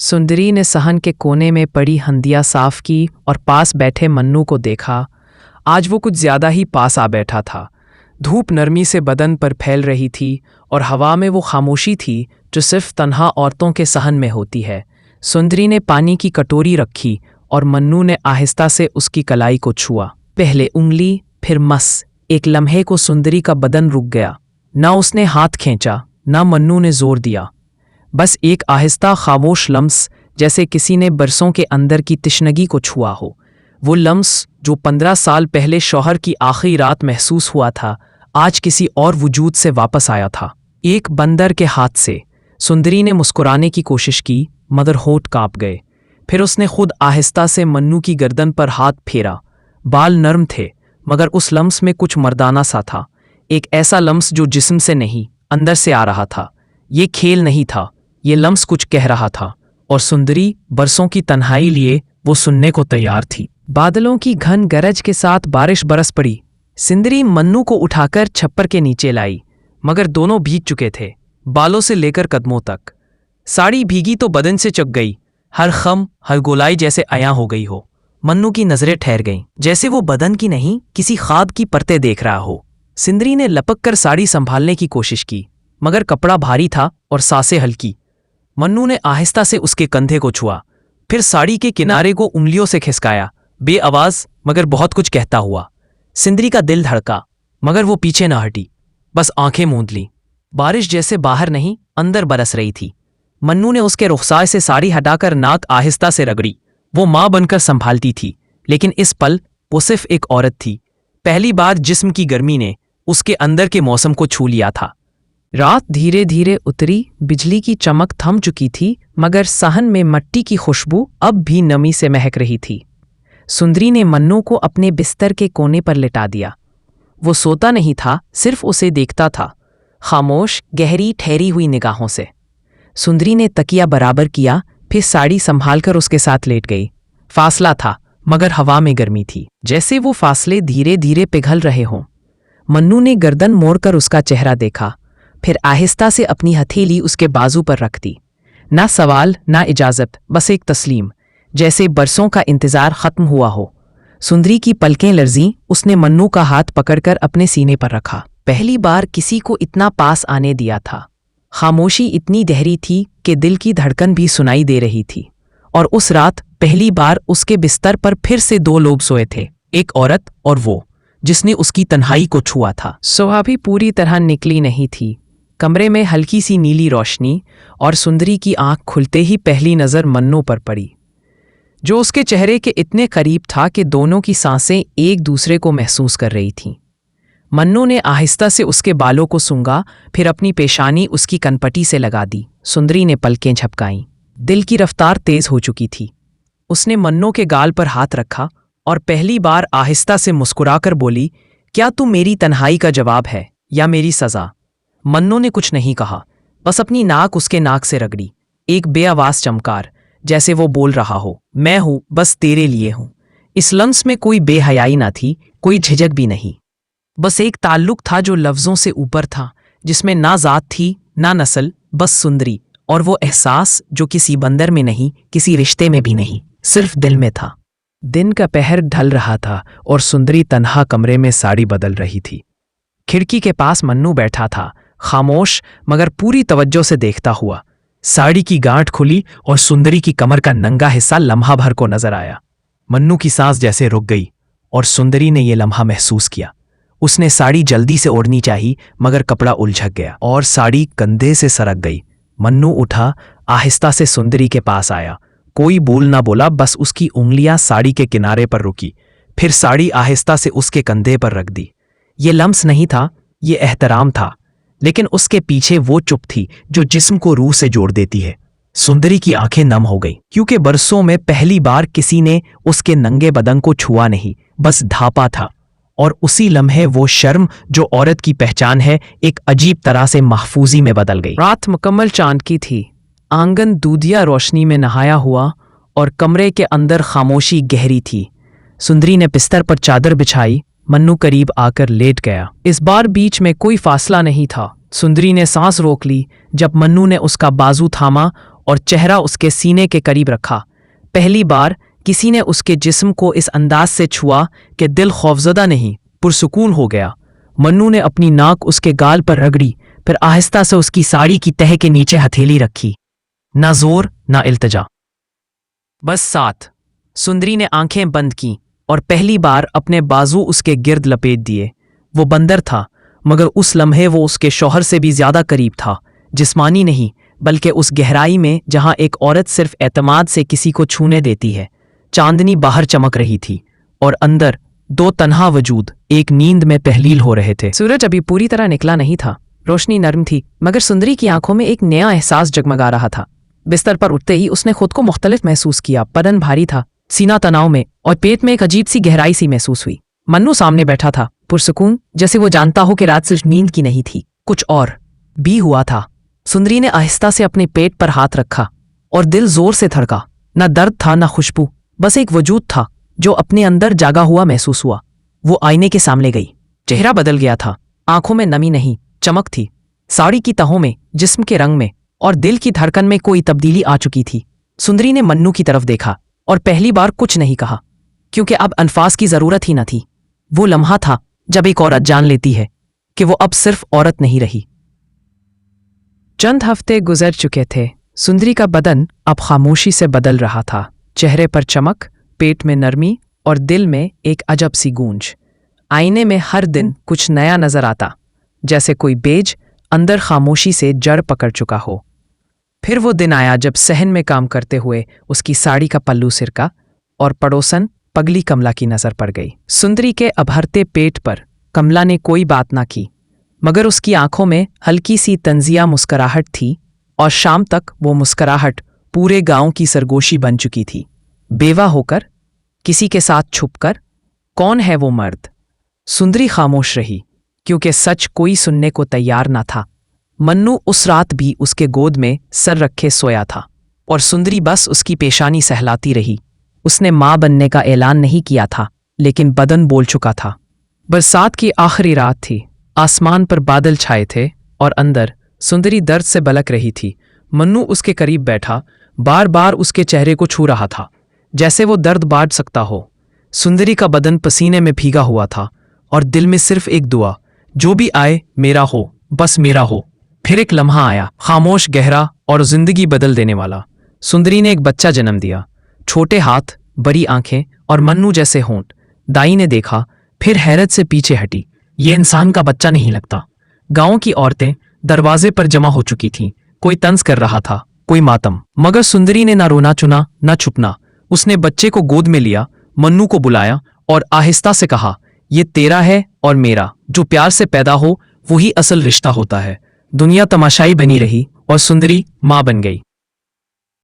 सुंदरी ने सहन के कोने में पड़ी हंदिया साफ की और पास बैठे मन्नू को देखा। आज वो कुछ ज्यादा ही पास आ बैठा था। धूप नरमी से बदन पर फैल रही थी और हवा में वो खामोशी थी जो सिर्फ तन्हा औरतों के सहन में होती है। सुंदरी ने पानी की कटोरी रखी और मन्नू ने आहिस्ता से उसकी कलाई को छुआ। पहले उंगली, फिर मस। एक लम्हे को सुंदरी का बदन रुक गया। ना उसने हाथ खींचा, ना मन्नू ने जोर दिया। बस एक आहिस्ता खामोश लम्स, जैसे किसी ने बरसों के अंदर की तिश्नगी को छुआ हो। वो लम्स जो 15 साल पहले शौहर की आखिरी रात महसूस हुआ था, आज किसी और वजूद से वापस आया था। एक बंदर के हाथ से। सुंदरी ने मुस्कुराने की कोशिश की, मगर होठ कांप गए। फिर उसने खुद आहिस्ता से मन्नू की गर्दन पर हाथ फेरा। बाल नर्म थे, मगर उस लम्स में कुछ मर्दाना सा था। एक ऐसा लम्स जो जिस्म से नहीं, अंदर से आ रहा था। ये खेल नहीं था, ये लम्स कुछ कह रहा था, और सुंदरी बरसों की तन्हाई लिए वो सुनने को तैयार थी। बादलों की घन गरज के साथ बारिश बरस पड़ी। सुंदरी मन्नू को उठाकर छप्पर के नीचे लाई, मगर दोनों भीग चुके थे, बालों से लेकर कदमों तक। साड़ी भीगी तो बदन से चक गई, हर खम, हर गोलाई जैसे अयां हो गई हो। मन्नू की नजरें ठहर गईं, जैसे वो बदन की नहीं, किसी ख्वाब की परतें देख रहा हो। सुंदरी ने लपक कर साड़ी संभालने की कोशिश की, मगर कपड़ा भारी था और सांसें हल्की। मन्नू ने आहिस्ता से उसके कंधे को छुआ, फिर साड़ी के किनारे को उंगलियों से खिसकाया, बेआवाज मगर बहुत कुछ कहता हुआ। सुंदरी का दिल धड़का, मगर वो पीछे न हटी, बस आंखें मूंद ली। बारिश जैसे बाहर नहीं, अंदर बरस रही थी। मन्नू ने उसके रुखसार से साड़ी हटाकर नाक आहिस्ता से रगड़ी। वो मां बनकर संभालती थी, लेकिन इस पल वो सिर्फ एक औरत थी। पहली बार जिस्म की गर्मी ने उसके अंदर के मौसम को छू लिया था। रात धीरे धीरे उतरी, बिजली की चमक थम चुकी थी, मगर सहन में मट्टी की खुशबू अब भी नमी से महक रही थी। सुंदरी ने मन्नू को अपने बिस्तर के कोने पर लिटा दिया। वो सोता नहीं था, सिर्फ उसे देखता था, खामोश, गहरी ठहरी हुई निगाहों से। सुंदरी ने तकिया बराबर किया, फिर साड़ी संभालकर उसके साथ लेट गई। फासला था, मगर हवा में गर्मी थी, जैसे वो फासले धीरे धीरे पिघल रहे हों। मन्नू ने गर्दन मोड़कर उसका चेहरा देखा, फिर आहिस्ता से अपनी हथेली उसके बाजू पर रख दी। ना सवाल, ना इजाजत, बस एक तस्लीम, जैसे बरसों का इंतजार खत्म हुआ हो। सुंदरी की पलकें लर्जीं, उसने मन्नू का हाथ पकड़कर अपने सीने पर रखा। पहली बार किसी को इतना पास आने दिया था। खामोशी इतनी गहरी थी कि दिल की धड़कन भी सुनाई दे रही थी। और उस रात पहली बार उसके बिस्तर पर फिर से दो लोग सोए थे, एक औरत और वो जिसने उसकी तन्हाई को छुआ था। सुबह भी पूरी तरह निकली नहीं थी। कमरे में हल्की सी नीली रोशनी, और सुंदरी की आंख खुलते ही पहली नज़र मन्नू पर पड़ी, जो उसके चेहरे के इतने करीब था कि दोनों की सांसें एक दूसरे को महसूस कर रही थीं। मन्नू ने आहिस्ता से उसके बालों को सूंघा, फिर अपनी पेशानी उसकी कनपटी से लगा दी। सुंदरी ने पलकें झपकाईं। दिल की रफ्तार तेज हो चुकी थी। उसने मन्नू के गाल पर हाथ रखा और पहली बार आहिस्ता से मुस्कुराकर बोली, क्या तू मेरी तन्हाई का जवाब है या मेरी सज़ा? मन्नू ने कुछ नहीं कहा, बस अपनी नाक उसके नाक से रगड़ी। एक बेआवाज चमकार, जैसे वो बोल रहा हो, मैं हूं, बस तेरे लिए हूं। इस लम्स में कोई बेहयाई ना थी, कोई झिझक भी नहीं। बस एक ताल्लुक था जो लफ्जों से ऊपर था, जिसमें ना जात थी, ना नस्ल, बस सुंदरी। और वो एहसास जो किसी बंदर में नहीं, किसी रिश्ते में भी नहीं, सिर्फ दिल में था। दिन का पहर ढल रहा था और सुंदरी तन्हा कमरे में साड़ी बदल रही थी। खिड़की के पास मन्नू बैठा था, खामोश मगर पूरी तवज्जो से देखता हुआ। साड़ी की गांठ खुली और सुंदरी की कमर का नंगा हिस्सा लम्हा भर को नजर आया। मन्नू की सांस जैसे रुक गई और सुंदरी ने यह लम्हा महसूस किया। उसने साड़ी जल्दी से ओढ़नी चाहिए, मगर कपड़ा उलझक गया और साड़ी कंधे से सरक गई। मन्नू उठा, आहिस्ता से सुंदरी के पास आया। कोई बोल ना बोला, बस उसकी उंगलियां साड़ी के किनारे पर रुकी, फिर साड़ी आहिस्ता से उसके कंधे पर रख दी। ये लम्स नहीं था, ये एहतराम था, लेकिन उसके पीछे वो चुप थी जो जिस्म को रूह से जोड़ देती है। सुंदरी की आंखें नम हो गई, क्योंकि बरसों में पहली बार किसी ने उसके नंगे बदन को छुआ नहीं, बस ढांपा था। और उसी लम्हे वो शर्म जो औरत की पहचान है, एक अजीब तरह से महफूजी में बदल गई। रात मुकम्मल चांद की थी। आंगन दूधिया रोशनी में नहाया हुआ और कमरे के अंदर खामोशी गहरी थी। सुंदरी ने बिस्तर पर चादर बिछाई, मन्नू करीब आकर लेट गया। इस बार बीच में कोई फासला नहीं था। सुंदरी ने सांस रोक ली जब मन्नू ने उसका बाजू थामा और चेहरा उसके सीने के करीब रखा। पहली बार किसी ने उसके जिस्म को इस अंदाज से छुआ कि दिल खौफजदा नहीं, पुरसुकून हो गया। मन्नू ने अपनी नाक उसके गाल पर रगड़ी, फिर आहिस्ता से उसकी साड़ी की तह के नीचे हथेली रखी। ना जोर ना इल्तिजा, बस साथ। सुंदरी ने आंखें बंद की और पहली बार अपने बाजू उसके गिर्द लपेट दिए। वो बंदर था, मगर उस लम्हे वो उसके शौहर से भी ज्यादा करीब था, जिस्मानी नहीं बल्कि उस गहराई में जहां एक औरत सिर्फ एतमाद से किसी को छूने देती है। चांदनी बाहर चमक रही थी और अंदर दो तन्हा वजूद एक नींद में तहलील हो रहे थे। सूरज अभी पूरी तरह निकला नहीं था, रोशनी नर्म थी, मगर सुंदरी की आंखों में एक नया एहसास जगमगा रहा था। बिस्तर पर उठते ही उसने खुद को मुख्तलिफ महसूस किया। बदन भारी था, सीना तनाव में, और पेट में एक अजीब सी गहराई सी महसूस हुई। मन्नू सामने बैठा था, पुरसुकून, जैसे वो जानता हो कि रात सिर्फ नींद की नहीं थी, कुछ और भी हुआ था। सुंदरी ने आहिस्ता से अपने पेट पर हाथ रखा और दिल जोर से धड़का। न दर्द था न खुशबू, बस एक वजूद था जो अपने अंदर जागा हुआ महसूस हुआ। वो आईने के सामने गई। चेहरा बदल गया था, आंखों में नमी नहीं, चमक थी। साड़ी की तहों में, जिस्म के रंग में और दिल की धड़कन में कोई तब्दीली आ चुकी थी। सुंदरी ने मन्नू की तरफ देखा और पहली बार कुछ नहीं कहा, क्योंकि अब अल्फाज की जरूरत ही न थी। वो लम्हा था जब एक औरत जान लेती है कि वो अब सिर्फ औरत नहीं रही। चंद हफ्ते गुजर चुके थे। सुंदरी का बदन अब खामोशी से बदल रहा था। चेहरे पर चमक, पेट में नरमी और दिल में एक अजब सी गूंज। आईने में हर दिन कुछ नया नजर आता, जैसे कोई बेज अंदर खामोशी से जड़ पकड़ चुका हो। फिर वो दिन आया जब सहन में काम करते हुए उसकी साड़ी का पल्लू सिरका और पड़ोसन पगली कमला की नजर पड़ गई। सुंदरी के अभरते पेट पर कमला ने कोई बात ना की, मगर उसकी आंखों में हल्की सी तंजिया मुस्कुराहट थी, और शाम तक वो मुस्कुराहट पूरे गांव की सरगोशी बन चुकी थी। बेवा होकर, किसी के साथ छुपकर, कौन है वो मर्द? सुंदरी खामोश रही, क्योंकि सच कोई सुनने को तैयार ना था। मन्नू उस रात भी उसके गोद में सर रखे सोया था, और सुंदरी बस उसकी पेशानी सहलाती रही। उसने मां बनने का ऐलान नहीं किया था, लेकिन बदन बोल चुका था। बरसात की आखिरी रात थी, आसमान पर बादल छाए थे और अंदर सुंदरी दर्द से बलक रही थी। मन्नू उसके करीब बैठा, बार बार उसके चेहरे को छू रहा था, जैसे वो दर्द बांट सकता हो। सुंदरी का बदन पसीने में भीगा हुआ था और दिल में सिर्फ एक दुआ, जो भी आए मेरा हो, बस मेरा हो। फिर एक लम्हा आया, खामोश, गहरा और जिंदगी बदल देने वाला। सुंदरी ने एक बच्चा जन्म दिया, छोटे हाथ, बड़ी आंखें और मन्नू जैसे होंठ। दाई ने देखा, फिर हैरत से पीछे हटी। ये इंसान का बच्चा नहीं लगता। गांव की औरतें दरवाजे पर जमा हो चुकी थीं। कोई तंज कर रहा था, कोई मातम, मगर सुंदरी ने ना रोना चुना ना छुपना। उसने बच्चे को गोद में लिया, मन्नू को बुलाया और आहिस्ता से कहा, ये तेरा है और मेरा। जो प्यार से पैदा हो वही असल रिश्ता होता है। दुनिया तमाशाई बनी रही और सुंदरी मां बन गई।